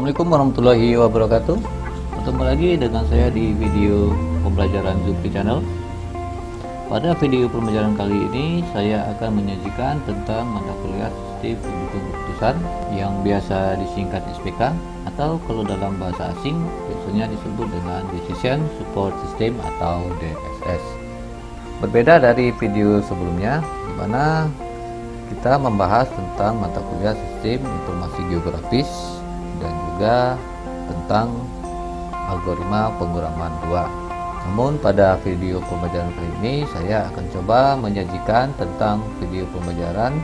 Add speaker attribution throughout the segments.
Speaker 1: Assalamualaikum warahmatullahi wabarakatuh. Bertemu lagi dengan saya di video pembelajaran Zupri Channel. Pada video pembelajaran kali ini saya akan menyajikan tentang mata kuliah sistem pendukung keputusan yang biasa disingkat SPK, atau kalau dalam bahasa asing biasanya disebut dengan Decision Support System atau DSS. Berbeda dari video sebelumnya di mana kita membahas tentang mata kuliah sistem informasi geografis dan juga tentang algoritma penguraman 2. Namun pada video pembelajaran kali ini saya akan coba menyajikan tentang video pembelajaran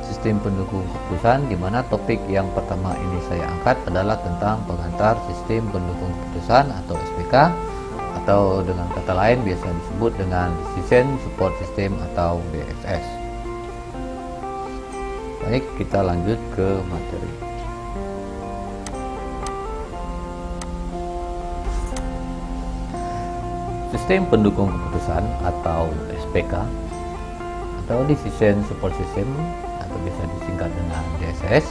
Speaker 1: sistem pendukung keputusan, di mana topik yang pertama ini saya angkat adalah tentang pengantar sistem pendukung keputusan atau SPK, atau dengan kata lain biasa disebut dengan Decision Support System atau DSS. Baik, kita lanjut ke materi. Sistem pendukung keputusan atau SPK atau Decision Support System atau bisa disingkat dengan DSS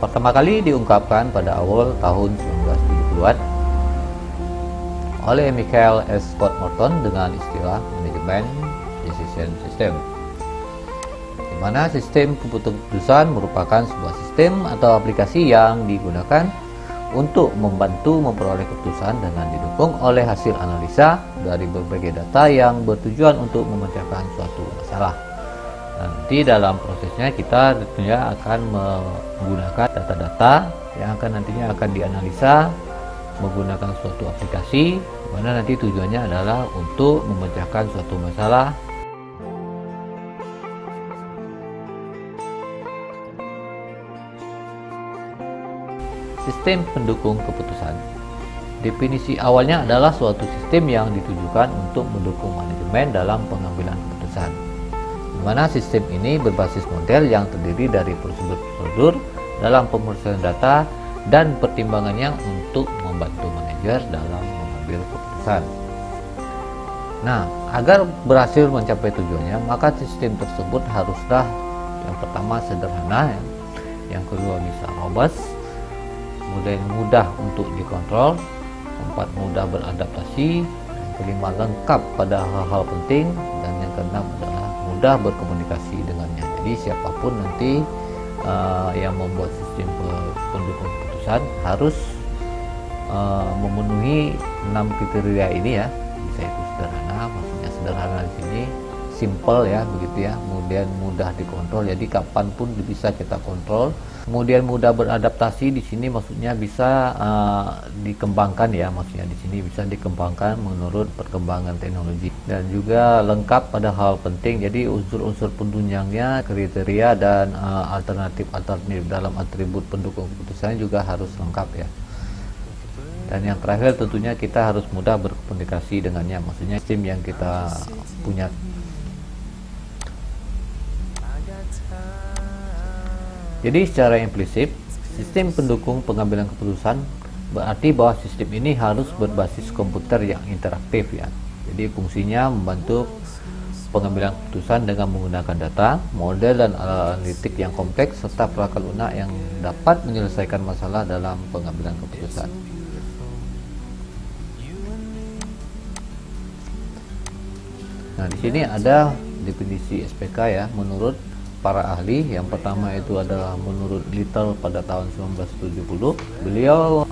Speaker 1: pertama kali diungkapkan pada awal tahun 1970-an oleh Michael S. Scott Morton dengan istilah manajemen decision system, di mana sistem keputusan merupakan sebuah sistem atau aplikasi yang digunakan untuk membantu memperoleh keputusan dengan didukung oleh hasil analisa dari berbagai data yang bertujuan untuk memecahkan suatu masalah. Nanti dalam prosesnya kita tentunya akan menggunakan data-data yang nantinya akan dianalisa menggunakan suatu aplikasi, di mana nanti tujuannya adalah untuk memecahkan suatu masalah. Sistem pendukung keputusan. Definisi awalnya adalah suatu sistem yang ditujukan untuk mendukung manajemen dalam pengambilan keputusan, di mana sistem ini berbasis model yang terdiri dari prosedur-prosedur dalam pemrosesan data dan pertimbangannya untuk membantu manajer dalam mengambil keputusan. Nah, agar berhasil mencapai tujuannya, maka sistem tersebut haruslah yang pertama sederhana, yang kedua bisa robust, kemudian mudah untuk dikontrol, keempat mudah beradaptasi, yang kelima lengkap pada hal-hal penting, dan yang keenam adalah mudah berkomunikasi dengannya. Jadi siapapun nanti yang membuat sistem pendukung keputusan harus memenuhi 6 kriteria ini ya. Bisa itu sederhana, maksudnya sederhana di sini simple ya, begitu ya, kemudian mudah dikontrol, jadi kapanpun bisa kita kontrol. Kemudian mudah beradaptasi, di sini maksudnya bisa dikembangkan ya, maksudnya di sini bisa dikembangkan menurut perkembangan teknologi, dan juga lengkap pada hal penting. Jadi unsur-unsur penunjangnya, kriteria dan alternatif dalam atribut pendukung keputusan juga harus lengkap ya. Dan yang terakhir tentunya kita harus mudah berkomunikasi dengannya, maksudnya sistem yang kita punya. Jadi secara implisit, sistem pendukung pengambilan keputusan berarti bahwa sistem ini harus berbasis komputer yang interaktif ya. Jadi fungsinya membantu pengambilan keputusan dengan menggunakan data, model dan analitik yang kompleks serta perangkat lunak yang dapat menyelesaikan masalah dalam pengambilan keputusan. Nah, di sini ada definisi SPK ya menurut para ahli. Yang pertama itu adalah menurut Little pada tahun 1970. Beliau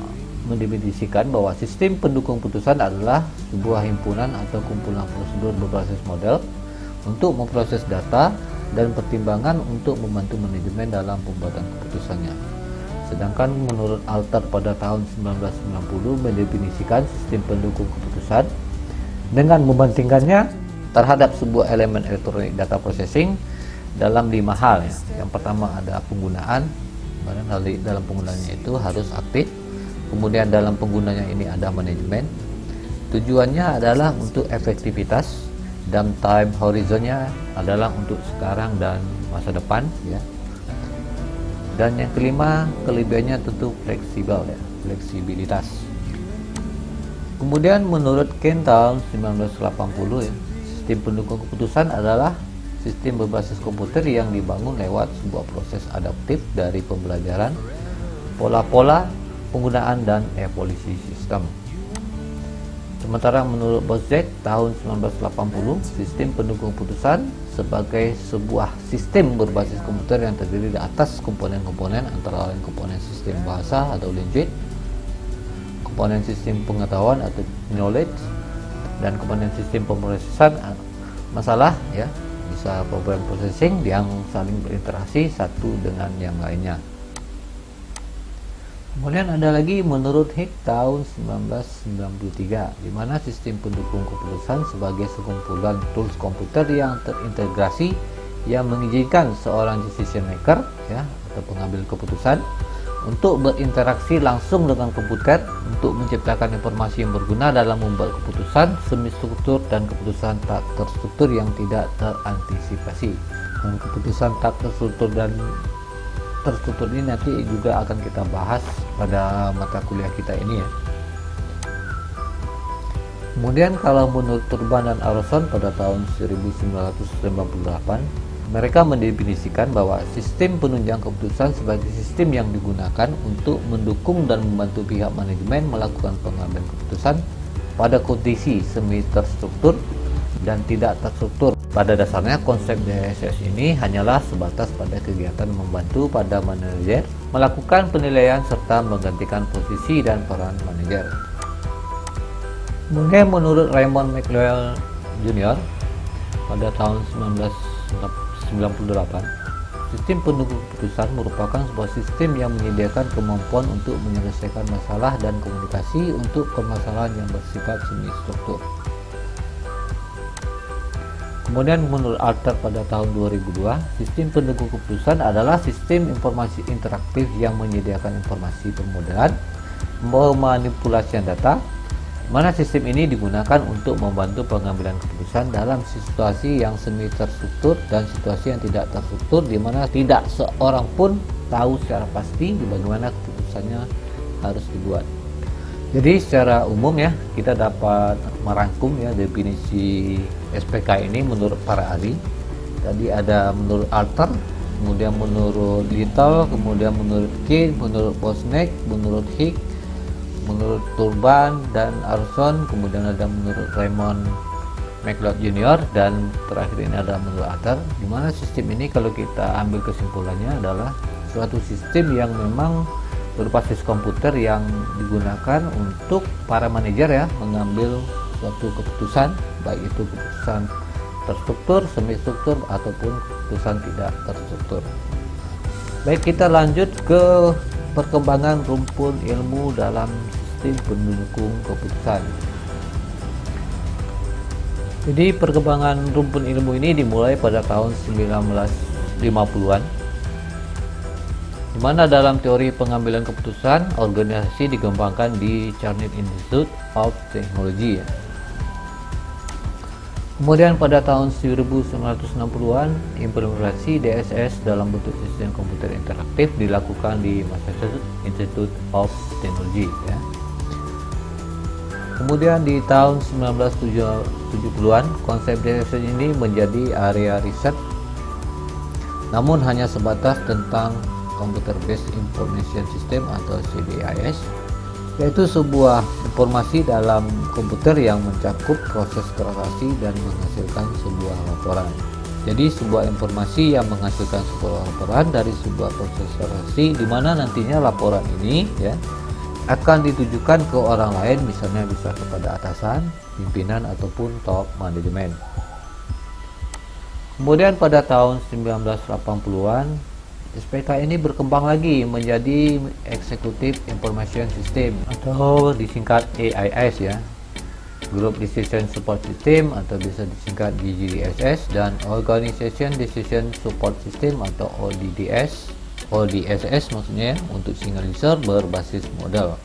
Speaker 1: mendefinisikan bahwa sistem pendukung keputusan adalah sebuah himpunan atau kumpulan prosedur berbasis model untuk memproses data dan pertimbangan untuk membantu manajemen dalam pembuatan keputusannya. Sedangkan menurut Alter pada tahun 1990 mendefinisikan sistem pendukung keputusan dengan membandingkannya terhadap sebuah elemen elektronik data processing dalam 5 hal ya. Yang pertama ada penggunaan, dalam penggunaannya itu harus aktif. Kemudian dalam penggunanya ini ada manajemen. Tujuannya adalah untuk efektivitas, dan time horizonnya adalah untuk sekarang dan masa depan ya. Dan yang kelima, kelebihannya tentu fleksibel ya, fleksibilitas. Kemudian menurut Ken tahun 1980 ya, sistem pendukung keputusan adalah sistem berbasis komputer yang dibangun lewat sebuah proses adaptif dari pembelajaran pola-pola penggunaan dan evolusi sistem. Sementara menurut Bozek tahun 1980, sistem pendukung keputusan sebagai sebuah sistem berbasis komputer yang terdiri di atas komponen-komponen antara lain komponen sistem bahasa atau language, komponen sistem pengetahuan atau knowledge, dan komponen sistem pemrosesan masalah ya, bisa program processing yang saling berinteraksi satu dengan yang lainnya. Kemudian ada lagi menurut Hick tahun 1993, di mana sistem pendukung keputusan sebagai sekumpulan tools komputer yang terintegrasi yang mengizinkan seorang decision maker ya, atau pengambil keputusan untuk berinteraksi langsung dengan komputer untuk menciptakan informasi yang berguna dalam membuat keputusan semi struktur dan keputusan tak terstruktur yang tidak terantisipasi. Dan keputusan tak terstruktur dan terstruktur ini nanti juga akan kita bahas pada mata kuliah kita ini ya. Kemudian kalau menurut Turban dan Arson pada tahun 1998, mereka mendefinisikan bahwa sistem penunjang keputusan sebagai sistem yang digunakan untuk mendukung dan membantu pihak manajemen melakukan pengambilan keputusan pada kondisi semi terstruktur dan tidak terstruktur. Pada dasarnya konsep DSS ini hanyalah sebatas pada kegiatan membantu pada manajer melakukan penilaian serta menggantikan posisi dan peran manajer. Kemudian menurut Raymond McLeod Jr. pada tahun 1998, sistem pendukung keputusan merupakan sebuah sistem yang menyediakan kemampuan untuk menyelesaikan masalah dan komunikasi untuk permasalahan yang bersifat semi struktur. Kemudian menurut Alter pada tahun 2002, sistem pendukung keputusan adalah sistem informasi interaktif yang menyediakan informasi permodalan, pemanipulasian data, mana sistem ini digunakan untuk membantu pengambilan keputusan dalam situasi yang semi terstruktur dan situasi yang tidak terstruktur, di mana tidak seorang pun tahu secara pasti bagaimana keputusannya harus dibuat. Jadi secara umum ya, kita dapat merangkum ya definisi SPK ini menurut para ahli. Tadi ada menurut Alter, kemudian menurut Little, kemudian menurut Key, menurut Bosnek, menurut Hick, menurut Turban dan Arson, kemudian ada menurut Raymond McLeod Jr. dan terakhir ini ada menurut Alter. Di mana sistem ini kalau kita ambil kesimpulannya adalah suatu sistem yang memang berbasis komputer yang digunakan untuk para manajer ya mengambil suatu keputusan, baik itu keputusan terstruktur, semi struktur ataupun keputusan tidak terstruktur. Baik, kita lanjut ke perkembangan rumpun ilmu dalam sistem pendukung keputusan. Jadi perkembangan rumpun ilmu ini dimulai pada tahun 1950-an, di mana dalam teori pengambilan keputusan organisasi dikembangkan di Charney Institute of Technology. Kemudian pada tahun 1960-an implementasi DSS dalam bentuk sistem komputer interaktif dilakukan di Massachusetts Institute of Technology ya. Kemudian di tahun 1970-an konsep DSS ini menjadi area riset, namun hanya sebatas tentang Computer Based Information System atau CBIS, yaitu sebuah informasi dalam komputer yang mencakup proses transaksi dan menghasilkan sebuah laporan. Jadi sebuah informasi yang menghasilkan sebuah laporan dari sebuah proses transaksi, di mana nantinya laporan ini ya akan ditujukan ke orang lain, misalnya bisa kepada atasan, pimpinan ataupun top manajemen. Kemudian pada tahun 1980-an SPK ini berkembang lagi menjadi Executive Information System atau disingkat AIS ya, Group Decision Support System atau bisa disingkat GDSS, dan Organization Decision Support System atau ODSS maksudnya untuk single user berbasis model.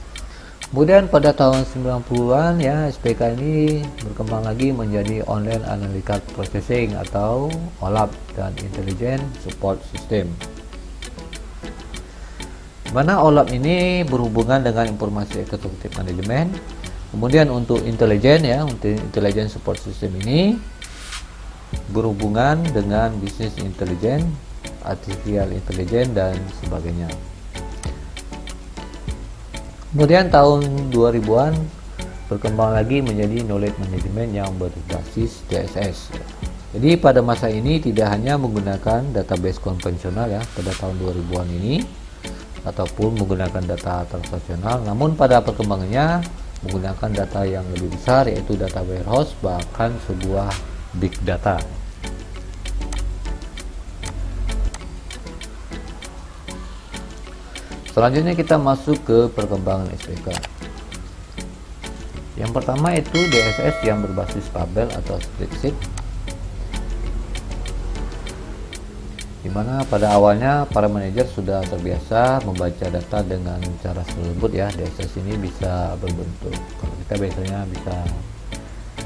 Speaker 1: Kemudian pada tahun 90-an ya SPK ini berkembang lagi menjadi Online Analytical Processing atau OLAP dan Intelligent Support System, mana OLAP ini berhubungan dengan informasi eksekutif manajemen. Kemudian untuk intelijen ya, untuk intelligent support system ini berhubungan dengan bisnis intelijen, artificial intelligence dan sebagainya. Kemudian tahun 2000-an berkembang lagi menjadi knowledge management yang berbasis DSS. Jadi pada masa ini tidak hanya menggunakan database konvensional ya pada tahun 2000-an ini ataupun menggunakan data transaksional, namun pada perkembangannya menggunakan data yang lebih besar yaitu data warehouse, bahkan sebuah big data. Selanjutnya kita masuk ke perkembangan SPK. Yang pertama itu DSS yang berbasis tabel atau spreadsheet, dimana pada awalnya para manajer sudah terbiasa membaca data dengan cara tersebut ya. DSS ini bisa berbentuk, kalau kita biasanya bisa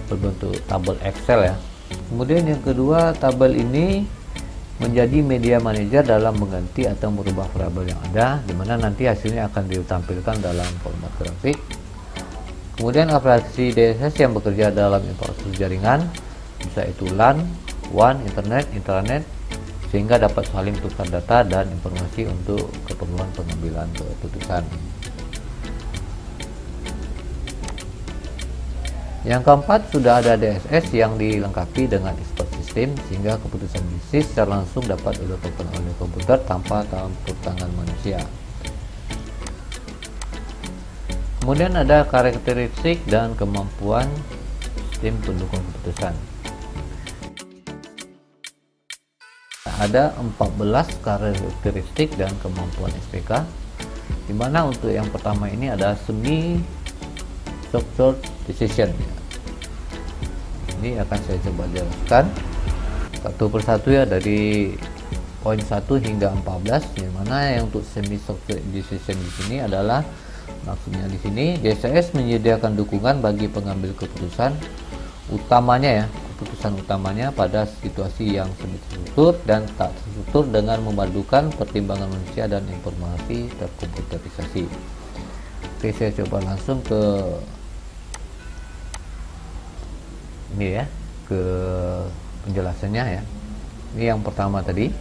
Speaker 1: berbentuk tabel Excel ya. Kemudian yang kedua, tabel ini menjadi media manager dalam mengganti atau merubah variabel yang ada, dimana nanti hasilnya akan ditampilkan dalam format grafik. Kemudian aplikasi DSS yang bekerja dalam infrastruktur jaringan, bisa itu LAN, WAN, internet, intranet, sehingga dapat saling tukar data dan informasi untuk keperluan pengambilan keputusan. Yang keempat, sudah ada DSS yang dilengkapi dengan expert system sehingga keputusan bisnis secara langsung dapat dilakukan oleh komputer tanpa campur tangan manusia. Kemudian ada karakteristik dan kemampuan sistem pendukung keputusan. Ada 14 karakteristik dan kemampuan SPK, di mana untuk yang pertama ini ada semi structured decision. Ini akan saya coba jelaskan satu persatu ya, dari poin 1 hingga 14, di mana yang untuk semi structured decision di sini adalah, maksudnya di sini DSS menyediakan dukungan bagi pengambil keputusan utamanya ya, keputusan utamanya pada situasi yang semi struktur dan tak terstruktur dengan memadukan pertimbangan manusia dan informasi terkomputerisasi. Oke, saya coba langsung ke ini ya, ke penjelasannya ya. Ini yang pertama tadi.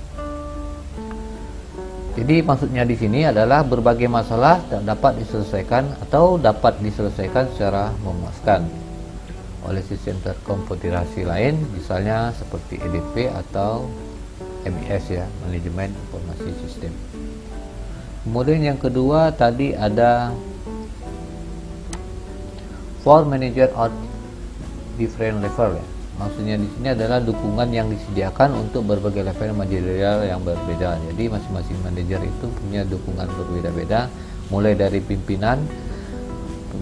Speaker 1: Jadi maksudnya di sini adalah berbagai masalah tak dapat diselesaikan atau dapat diselesaikan secara memuaskan oleh sistem terkomputerasi lain, misalnya seperti EDP atau MES ya, manajemen informasi sistem. Kemudian yang kedua tadi ada for manager at different level ya. Maksudnya di sini adalah dukungan yang disediakan untuk berbagai level manajerial yang berbeda. Jadi masing-masing manajer itu punya dukungan berbeda-beda, mulai dari pimpinan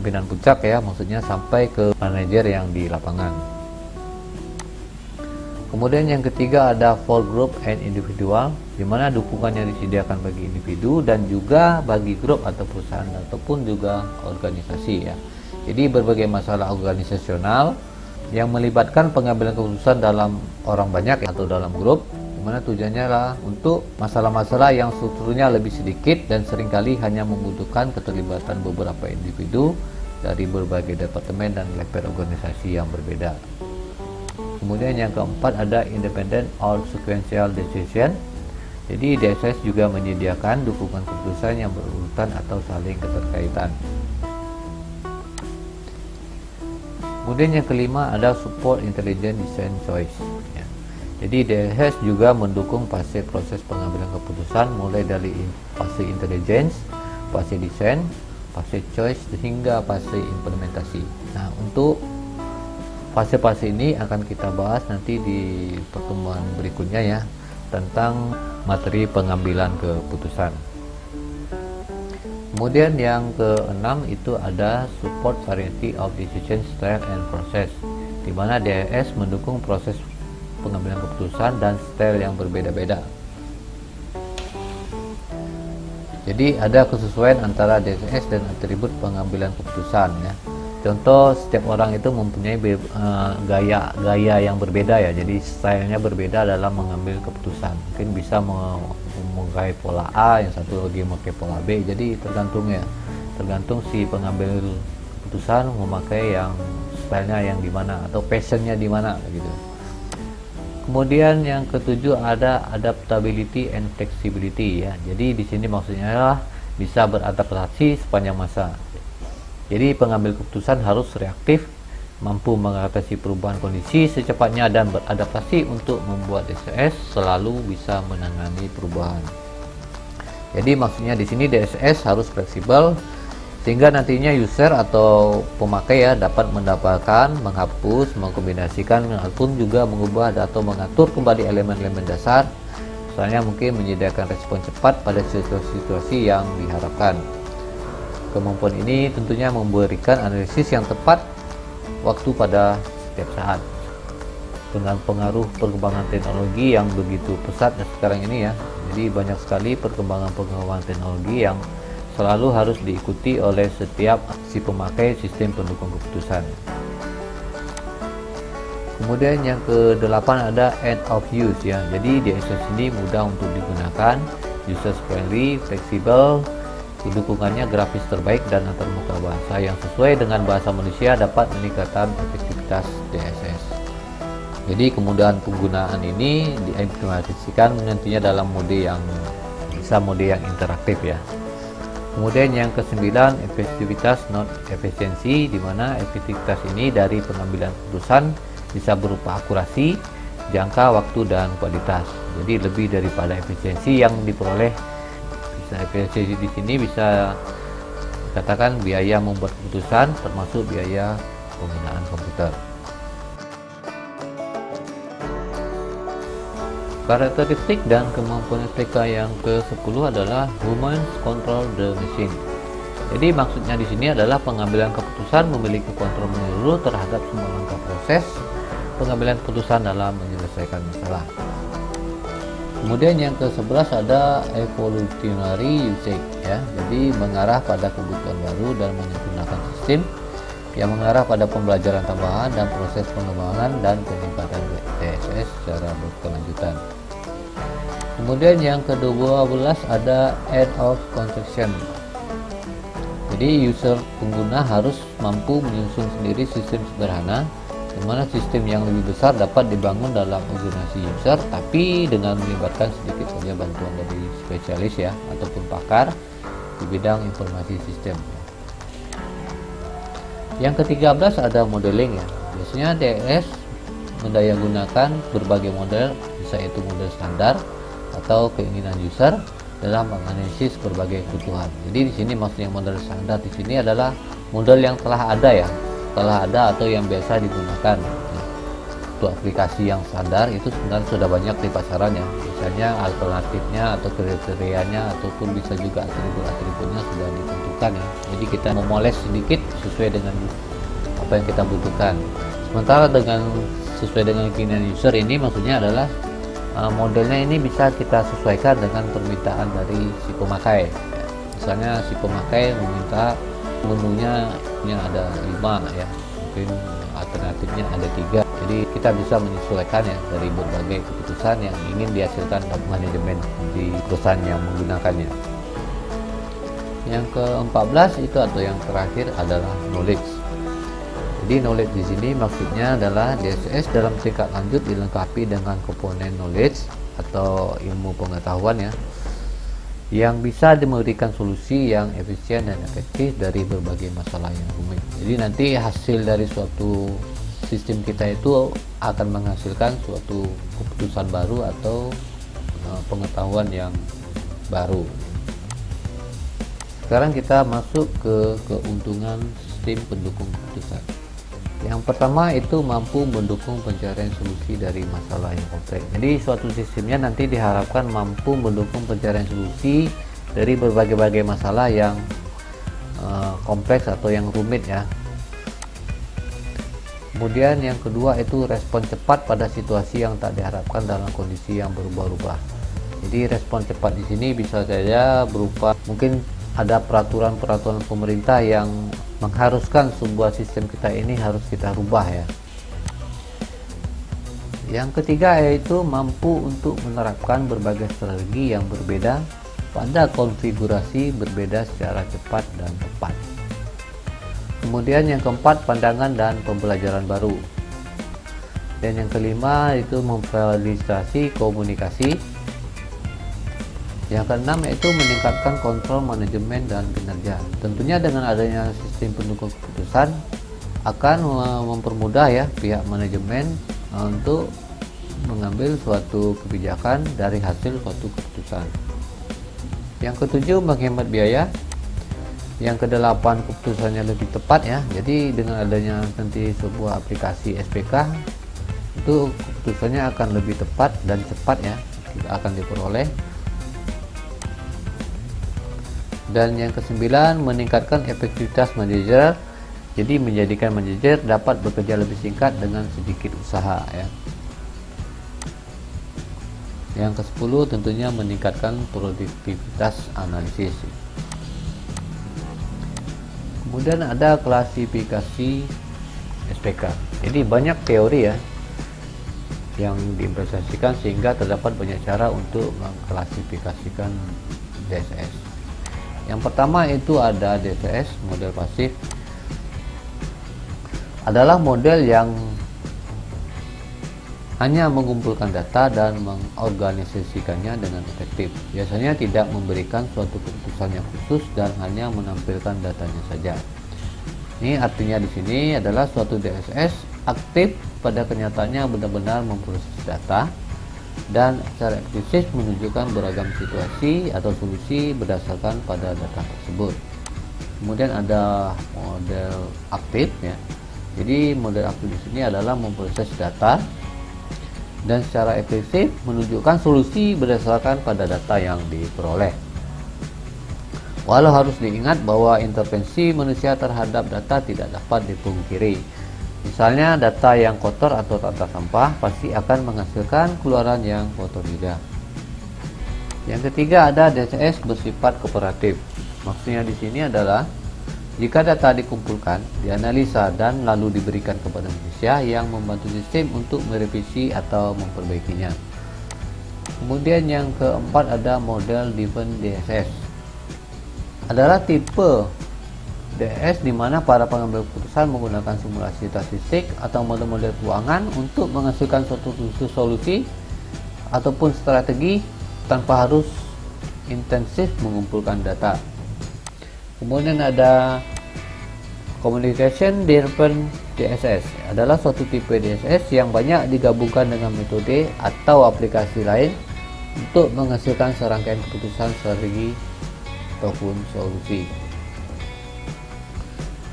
Speaker 1: puncak ya, maksudnya sampai ke manajer yang di lapangan. Kemudian yang ketiga ada for group and individual, di mana dukungan yang disediakan bagi individu dan juga bagi grup atau perusahaan ataupun juga organisasi ya. Jadi berbagai masalah organisasional yang melibatkan pengambilan keputusan dalam orang banyak atau dalam grup, dimana tujuannya lah untuk masalah-masalah yang strukturnya lebih sedikit dan seringkali hanya membutuhkan keterlibatan beberapa individu dari berbagai departemen dan level organisasi yang berbeda. Kemudian yang keempat ada independent or sequential decision. Jadi DSS juga menyediakan dukungan keputusan yang berurutan atau saling keterkaitan. Kemudian yang kelima ada support intelligent design choice ya. Jadi DSS juga mendukung fase proses pengambilan keputusan mulai dari fase intelligence, fase desain, fase choice hingga fase implementasi. Nah, untuk fase-fase ini akan kita bahas nanti di pertemuan berikutnya ya, tentang materi pengambilan keputusan. Kemudian yang keenam itu ada support variety of decision style and process, di mana DSS mendukung proses pengambilan keputusan dan style yang berbeda-beda. Jadi ada kesesuaian antara DSS dan atribut pengambilan keputusan ya. Contoh, setiap orang itu mempunyai gaya yang berbeda ya. Jadi stylenya berbeda dalam mengambil keputusan. Mungkin bisa memakai pola A, yang satu lagi memakai pola B. Jadi tergantung ya. Tergantung si pengambil keputusan memakai yang stylenya yang di mana atau passionnya di mana gitu. Kemudian yang ketujuh ada adaptability and flexibility ya. Jadi di sini maksudnya adalah bisa beradaptasi sepanjang masa. Jadi pengambil keputusan harus reaktif, mampu mengatasi perubahan kondisi secepatnya dan beradaptasi untuk membuat DSS selalu bisa menangani perubahan. Jadi maksudnya di sini DSS harus fleksibel sehingga nantinya user atau pemakai ya dapat mendapatkan, menghapus, mengkombinasikan ataupun juga mengubah atau mengatur kembali elemen-elemen dasar. Misalnya mungkin menyediakan respon cepat pada situasi-situasi yang diharapkan. Kemampuan ini tentunya memberikan analisis yang tepat waktu pada setiap saat. Dengan pengaruh perkembangan teknologi yang begitu pesat sekarang ini ya, jadi banyak sekali perkembangan teknologi yang selalu harus diikuti oleh setiap si pemakai sistem pendukung keputusan. Kemudian yang ke-8 ada end of use ya. Jadi DSS ini mudah untuk digunakan, user friendly, fleksibel, dukungannya grafis terbaik dan antarmuka bahasa yang sesuai dengan bahasa manusia dapat meningkatkan efektivitas DSS. Jadi kemudahan penggunaan ini diimplementasikan nantinya dalam mode yang interaktif ya. Kemudian yang ke-9 efektivitas non efisiensi, di mana efektivitas ini dari pengambilan keputusan bisa berupa akurasi, jangka waktu dan kualitas. Jadi lebih daripada efisiensi yang diperoleh. Efisiensi di sini bisa dikatakan biaya membuat keputusan termasuk biaya penggunaan komputer. Karakteristik dan kemampuan SPK yang ke-10 adalah Humans Control the Machine. Jadi maksudnya di sini adalah pengambilan keputusan memiliki kontrol menyeluruh terhadap semua langkah proses pengambilan keputusan dalam menyelesaikan masalah. Kemudian yang ke-11 ada Evolutionary Usage ya. Jadi mengarah pada kebutuhan baru dan menyempurnakan sistem yang mengarah pada pembelajaran tambahan dan proses pengembangan dan peningkatan DSS secara berkelanjutan. Kemudian yang ke-12 ada End of Construction. Jadi user pengguna harus mampu menyusun sendiri sistem sederhana, di mana sistem yang lebih besar dapat dibangun dalam organisasi user, tapi dengan melibatkan sedikit saja bantuan dari spesialis ya ataupun pakar di bidang informasi sistem. Yang ke-13 ada modeling ya. Biasanya DSS mendayagunakan berbagai model, bisa itu model standar atau keinginan user dalam menganalisis berbagai kebutuhan. Jadi di sini maksudnya model standar di sini adalah model yang telah ada atau yang biasa digunakan. Untuk aplikasi yang standar itu sebenarnya sudah banyak di pasaran ya. Misalnya alternatifnya atau kriterianya ataupun bisa juga atribut-atributnya sudah ditentukan ya. Jadi kita memoles sedikit sesuai dengan apa yang kita butuhkan. Sementara dengan sesuai dengan keinginan user ini maksudnya adalah modelnya ini bisa kita sesuaikan dengan permintaan dari si pemakai. Misalnya si pemakai meminta menunya ada 5 ya, mungkin alternatifnya ada 3. Jadi kita bisa menyesuaikan ya dari berbagai keputusan yang ingin dihasilkan oleh manajemen di perusahaan yang menggunakannya. Yang ke-14 itu atau yang terakhir adalah knowledge. Jadi knowledge di sini maksudnya adalah DSS dalam tingkat lanjut dilengkapi dengan komponen knowledge atau ilmu pengetahuan ya, yang bisa memberikan solusi yang efisien dan efektif dari berbagai masalah yang rumit. Jadi nanti hasil dari suatu sistem kita itu akan menghasilkan suatu keputusan baru atau pengetahuan yang baru. Sekarang kita masuk ke keuntungan sistem pendukung keputusan. Yang pertama itu mampu mendukung pencarian solusi dari masalah yang kompleks. Jadi suatu sistemnya nanti diharapkan mampu mendukung pencarian solusi dari berbagai masalah yang kompleks atau yang rumit ya. Kemudian yang kedua itu respon cepat pada situasi yang tak diharapkan dalam kondisi yang berubah-ubah. Jadi respon cepat di sini bisa saja berupa mungkin ada peraturan pemerintah yang mengharuskan sebuah sistem kita ini harus kita rubah ya. Yang ketiga yaitu mampu untuk menerapkan berbagai strategi yang berbeda pada konfigurasi berbeda secara cepat dan tepat. Kemudian yang keempat pandangan dan pembelajaran baru. Dan yang kelima itu memfasilitasi komunikasi. Yang keenam yaitu meningkatkan kontrol manajemen dan kinerja. Tentunya dengan adanya sistem pendukung keputusan akan mempermudah ya pihak manajemen untuk mengambil suatu kebijakan dari hasil suatu keputusan. Yang ketujuh, menghemat biaya. Yang kedelapan, keputusannya lebih tepat ya. Jadi dengan adanya nanti sebuah aplikasi SPK, itu keputusannya akan lebih tepat dan cepat ya, akan diperoleh. Dan yang kesembilan, meningkatkan efektivitas manajer. Jadi menjadikan manajer dapat bekerja lebih singkat dengan sedikit usaha ya. Yang ke-10 tentunya meningkatkan produktivitas analisis. Kemudian ada klasifikasi SPK. Jadi banyak teori ya yang diimplementasikan sehingga terdapat banyak cara untuk mengklasifikasikan DSS. Yang pertama itu ada DSS, model pasif. Adalah model yang hanya mengumpulkan data dan mengorganisasikannya dengan efektif. Biasanya tidak memberikan suatu keputusan yang khusus dan hanya menampilkan datanya saja. Ini artinya di sini adalah suatu DSS aktif pada kenyataannya benar-benar memproses data dan secara eksplisit menunjukkan beragam situasi atau solusi berdasarkan pada data tersebut. Kemudian ada model aktif ya. Jadi model aktif di sini adalah memproses data dan secara eksplisit menunjukkan solusi berdasarkan pada data yang diperoleh. Walau harus diingat bahwa intervensi manusia terhadap data tidak dapat dipungkiri. Misalnya data yang kotor atau tata sampah pasti akan menghasilkan keluaran yang kotor juga. Yang ketiga ada DSS bersifat kooperatif. Maksudnya di sini adalah jika data dikumpulkan, dianalisa dan lalu diberikan kepada manusia yang membantu sistem untuk merevisi atau memperbaikinya. Kemudian yang keempat ada model driven DSS. Adalah tipe DSS di mana para pengambil keputusan menggunakan simulasi statistik atau model-model keuangan untuk menghasilkan suatu solusi ataupun strategi tanpa harus intensif mengumpulkan data. Kemudian ada communication driven DSS. Adalah suatu tipe DSS yang banyak digabungkan dengan metode atau aplikasi lain untuk menghasilkan serangkaian keputusan, strategi ataupun solusi.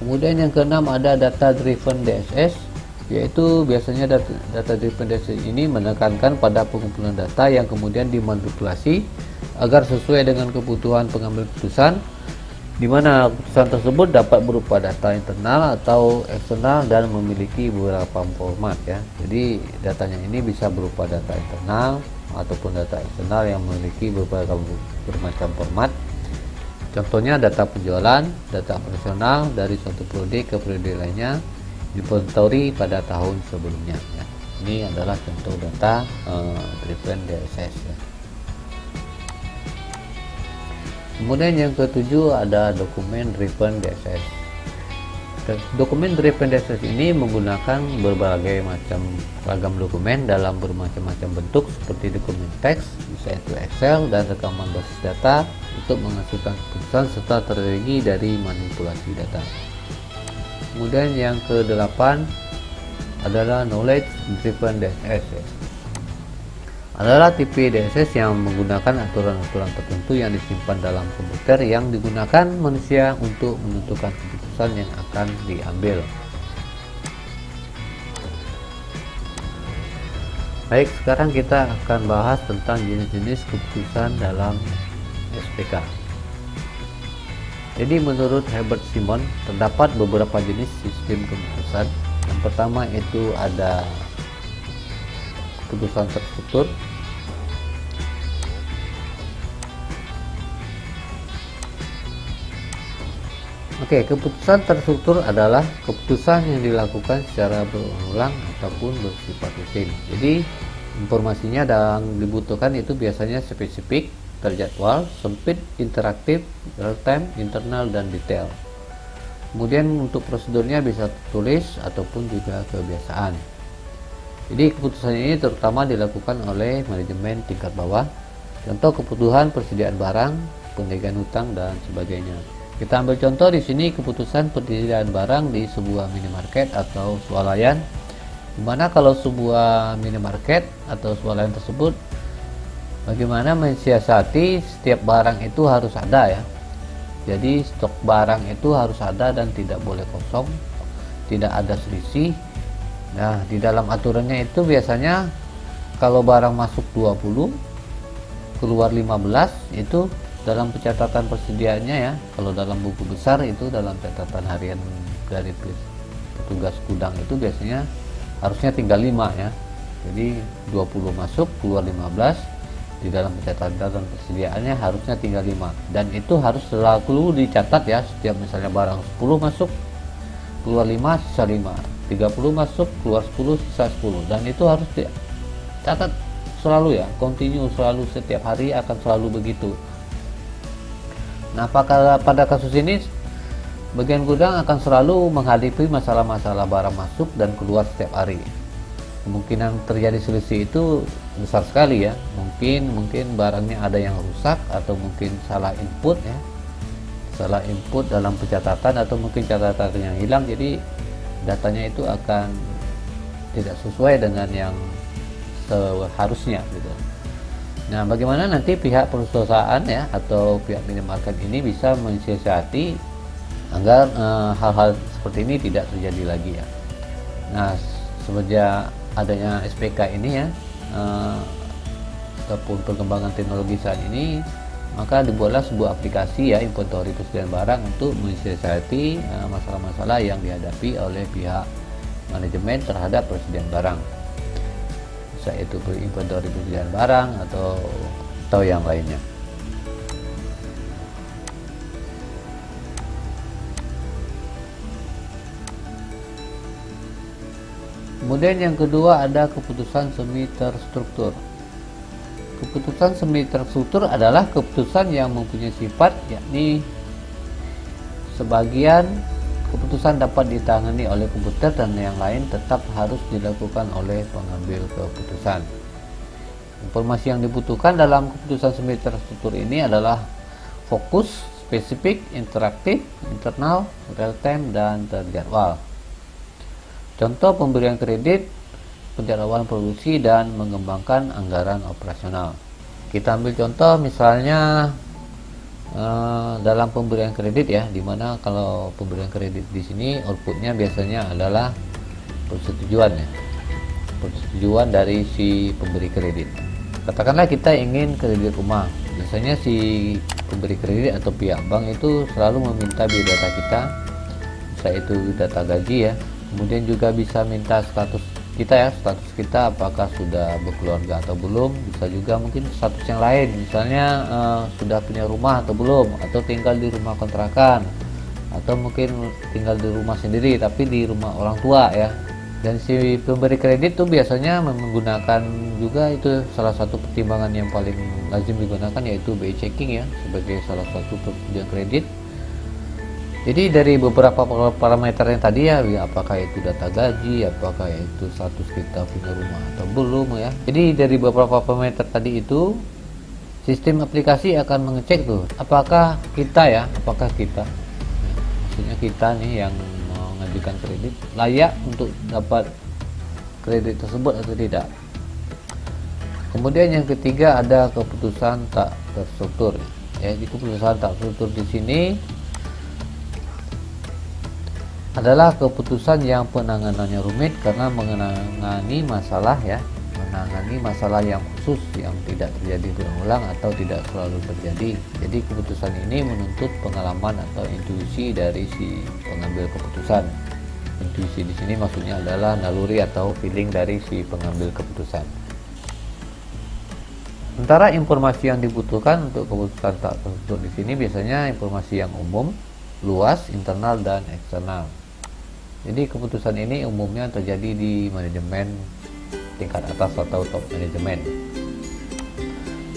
Speaker 1: Kemudian yang keenam ada data driven DSS, yaitu biasanya data driven DSS ini menekankan pada pengumpulan data yang kemudian dimanipulasi agar sesuai dengan kebutuhan pengambil keputusan, di mana keputusan tersebut dapat berupa data internal atau eksternal dan memiliki beberapa format ya. Jadi datanya ini bisa berupa data internal ataupun data eksternal yang memiliki bermacam format. Contohnya data penjualan, data operasional dari suatu periode ke periode lainnya diinventory pada tahun sebelumnya ya. Ini adalah contoh data driven DSS ya. Kemudian yang ketujuh ada dokumen driven DSS. Dokumen driven DSS ini menggunakan berbagai macam ragam dokumen dalam bermacam-macam bentuk seperti dokumen teks, bisa itu Excel dan rekaman basis data untuk menghasilkan keputusan serta strategi dari manipulasi data. Kemudian yang ke-8 adalah knowledge driven DSS ya. Adalah tipe DSS yang menggunakan aturan-aturan tertentu yang disimpan dalam komputer yang digunakan manusia untuk menentukan keputusan yang akan diambil. Baik, sekarang kita akan bahas tentang jenis-jenis keputusan dalam SPK. Jadi menurut Herbert Simon terdapat beberapa jenis sistem keputusan. Yang pertama itu ada keputusan terstruktur. Oke, keputusan terstruktur adalah keputusan yang dilakukan secara berulang ataupun bersifat rutin. Jadi informasinya yang dibutuhkan itu biasanya spesifik, terjadwal, sempit, interaktif, real time, internal, dan detail. Kemudian untuk prosedurnya bisa tertulis ataupun juga kebiasaan. Jadi keputusan ini terutama dilakukan oleh manajemen tingkat bawah Contoh kebutuhan persediaan barang, pendagangan hutang dan sebagainya. Kita ambil contoh di sini keputusan persediaan barang di sebuah minimarket atau swalayan, dimana kalau sebuah minimarket atau swalayan tersebut bagaimana mensiasati setiap barang itu harus ada ya. Jadi stok barang itu harus ada dan tidak boleh kosong, tidak ada selisih. Nah, di dalam aturannya itu biasanya kalau barang masuk 20, keluar 15, itu dalam pencatatan persediaannya ya. Kalau dalam buku besar itu dalam catatan harian dari petugas gudang itu biasanya harusnya tinggal 5 ya. Jadi 20 masuk, keluar 15. Di dalam pencatatan persediaannya harusnya tinggal 5, dan itu harus selalu dicatat ya. Setiap misalnya barang 10 masuk, keluar 5, sisa 5, 30 masuk, keluar 10, sisa 10, dan itu harus dicatat selalu ya, continue, selalu, setiap hari akan selalu begitu. Nah, apakah pada kasus ini bagian gudang akan selalu menghadapi masalah-masalah barang masuk dan keluar setiap hari. Kemungkinan terjadi selisih itu besar sekali ya. Mungkin barangnya ada yang rusak, atau mungkin salah input ya, salah input dalam pencatatan, atau mungkin catatan yang hilang, jadi datanya itu akan tidak sesuai dengan yang seharusnya gitu. Nah, bagaimana nanti pihak perusahaan ya atau pihak minimarket ini bisa mensiasati agar hal-hal seperti ini tidak terjadi lagi ya. Nah, semenjak adanya SPK ini ya, ataupun perkembangan teknologi saat ini, maka dibuatlah sebuah aplikasi ya, inventory persediaan barang, untuk mensiasati masalah-masalah yang dihadapi oleh pihak manajemen terhadap persediaan barang, yaitu inventory persediaan barang atau yang lainnya. Kemudian yang kedua ada keputusan semi terstruktur. Keputusan semi terstruktur adalah keputusan yang mempunyai sifat, yakni sebagian keputusan dapat ditangani oleh komputer dan yang lain tetap harus dilakukan oleh pengambil keputusan. Informasi yang dibutuhkan dalam keputusan semi terstruktur ini adalah fokus, spesifik, interaktif, internal, real time, dan terjadwal. Contoh pemberian kredit, penjadwalan produksi, dan mengembangkan anggaran operasional. Kita ambil contoh misalnya dalam pemberian kredit ya, dimana kalau pemberian kredit di sini outputnya biasanya adalah persetujuan ya, persetujuan dari si pemberi kredit. Katakanlah kita ingin kredit rumah, biasanya si pemberi kredit atau pihak bank itu selalu meminta biodata kita, bisa itu data gaji ya. Kemudian juga bisa minta status kita ya, status kita apakah sudah berkeluarga atau belum. Bisa juga mungkin status yang lain, misalnya sudah punya rumah atau belum, atau tinggal di rumah kontrakan, atau mungkin tinggal di rumah sendiri tapi di rumah orang tua ya. Dan si pemberi kredit tuh biasanya menggunakan juga, itu salah satu pertimbangan yang paling lazim digunakan, yaitu BI checking ya, sebagai salah satu persetujuan kredit. Jadi dari beberapa parameter yang tadi ya, apakah itu data gaji, apakah itu status kita punya rumah atau belum ya. Jadi dari beberapa parameter tadi itu, sistem aplikasi akan mengecek tuh apakah kita, maksudnya kita nih yang mengajukan kredit layak untuk dapat kredit tersebut atau tidak. Kemudian yang ketiga ada keputusan tak terstruktur. Ya, di keputusan tak terstruktur di sini adalah keputusan yang penanganannya rumit karena menangani masalah yang khusus yang tidak terjadi berulang atau tidak selalu terjadi. Jadi keputusan ini menuntut pengalaman atau intuisi dari si pengambil keputusan. Intuisi di sini maksudnya adalah naluri atau feeling dari si pengambil keputusan. Sementara informasi yang dibutuhkan untuk keputusan tak terstruktur di sini biasanya informasi yang umum, luas, internal, dan eksternal. Jadi keputusan ini umumnya terjadi di manajemen tingkat atas atau top manajemen.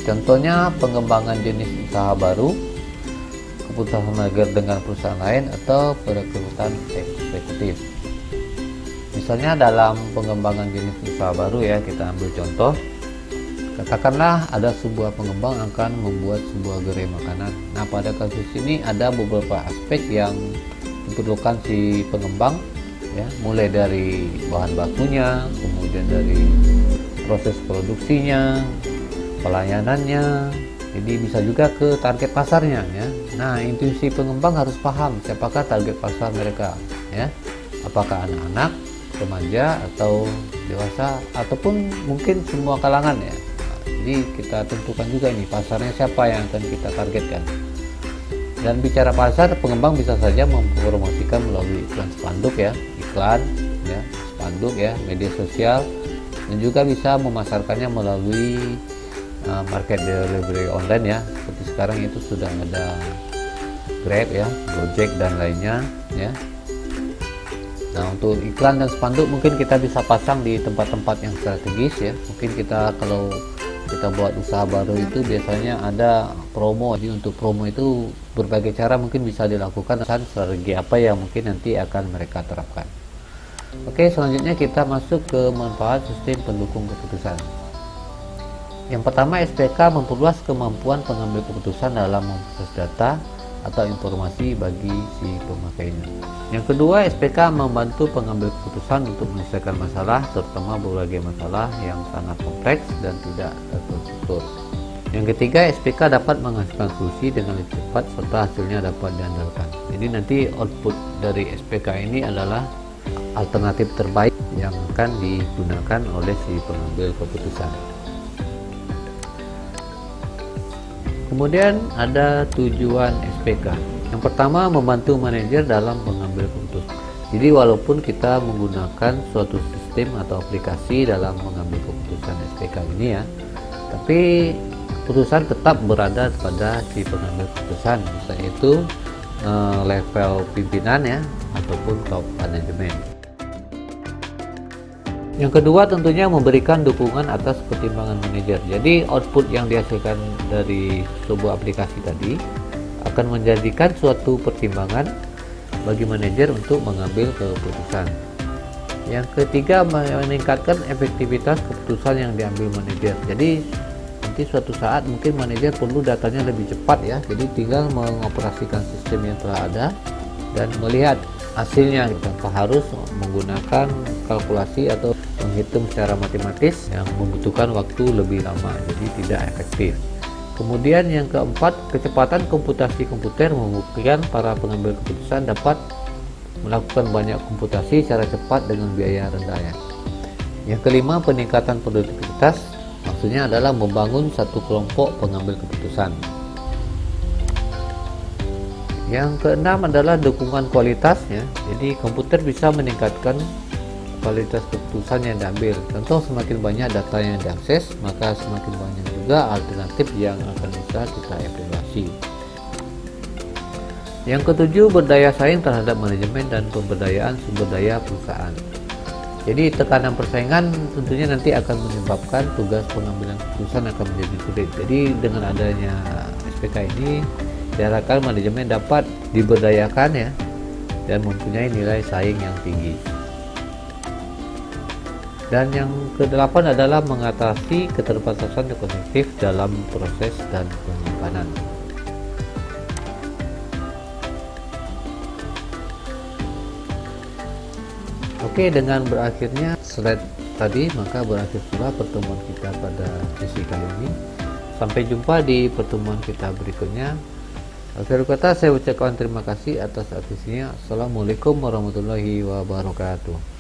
Speaker 1: Contohnya pengembangan jenis usaha baru, keputusan merger dengan perusahaan lain, atau perekrutan eksekutif. Misalnya dalam pengembangan jenis usaha baru ya, kita ambil contoh Katakanlah ada sebuah pengembang akan membuat sebuah gerai makanan. Nah, pada kasus ini ada beberapa aspek yang diperlukan si pengembang, ya, mulai dari bahan bakunya, kemudian dari proses produksinya, pelayanannya, jadi bisa juga ke target pasarnya, ya. Nah, intuisi pengembang harus paham siapakah target pasar mereka, ya. Apakah anak-anak, remaja, atau dewasa, ataupun mungkin semua kalangan, ya. Jadi kita tentukan juga ini pasarnya siapa yang akan kita targetkan. Dan bicara pasar, pengembang bisa saja mempromosikan melalui iklan spanduk, ya, spanduk, ya, media sosial, dan juga bisa memasarkannya melalui market delivery online, ya, seperti sekarang itu sudah ada Grab, ya, Gojek dan lainnya, ya. Nah, untuk iklan dan spanduk mungkin kita bisa pasang di tempat-tempat yang strategis, ya. Mungkin kalau kita buat usaha baru itu biasanya ada promo. Jadi untuk promo itu berbagai cara mungkin bisa dilakukan, dan strategi apa yang mungkin nanti akan mereka terapkan. Oke, selanjutnya kita masuk ke manfaat sistem pendukung keputusan. Yang pertama, SPK memperluas kemampuan pengambil keputusan dalam memproses data atau informasi bagi si pemakainya. Yang kedua, SPK membantu pengambil keputusan untuk menyelesaikan masalah, terutama berbagai masalah yang sangat kompleks dan tidak terstruktur. Yang ketiga, SPK dapat menghasilkan solusi dengan lebih cepat serta hasilnya dapat diandalkan. Jadi nanti output dari SPK ini adalah alternatif terbaik yang akan digunakan oleh si pengambil keputusan. Kemudian ada tujuan SPK. Yang pertama, membantu manajer dalam mengambil keputusan. Jadi walaupun kita menggunakan suatu sistem atau aplikasi dalam mengambil keputusan SPK ini, ya, tapi keputusan tetap berada pada si pengambil keputusan, yaitu level pimpinan, ya, ataupun top manajemen. Yang kedua, tentunya memberikan dukungan atas pertimbangan manajer. Jadi output yang dihasilkan dari sebuah aplikasi tadi akan menjadikan suatu pertimbangan bagi manajer untuk mengambil keputusan. Yang ketiga, meningkatkan efektivitas keputusan yang diambil manajer. Jadi nanti suatu saat mungkin manajer perlu datanya lebih cepat, ya. Jadi tinggal mengoperasikan sistem yang telah ada dan melihat hasilnya tanpa harus menggunakan kalkulasi atau menghitung secara matematis yang membutuhkan waktu lebih lama, jadi tidak efektif. Kemudian yang keempat, kecepatan komputasi komputer membuktikan para pengambil keputusan dapat melakukan banyak komputasi secara cepat dengan biaya rendah, ya. Yang kelima, peningkatan produktivitas, maksudnya adalah membangun satu kelompok pengambil keputusan. Yang keenam adalah dukungan kualitasnya. Jadi komputer bisa meningkatkan kualitas keputusan yang diambil. Contoh, semakin banyak data yang diakses, maka semakin banyak juga alternatif yang akan bisa kita evaluasi. Yang ketujuh, berdaya saing terhadap manajemen dan pemberdayaan sumber daya perusahaan. Jadi tekanan persaingan tentunya nanti akan menyebabkan tugas pengambilan keputusan akan menjadi sulit. Jadi dengan adanya SPK ini diharapkan manajemen dapat diberdayakan, ya, dan mempunyai nilai saing yang tinggi. Dan yang kedelapan adalah mengatasi keterbatasan kognitif dalam proses dan penyimpanan. Oke, dengan berakhirnya slide tadi, maka berakhir pula pertemuan kita pada sesi kali ini. Sampai jumpa di pertemuan kita berikutnya. Akhir kata, saya ucapkan terima kasih atas atensinya. Assalamualaikum warahmatullahi wabarakatuh.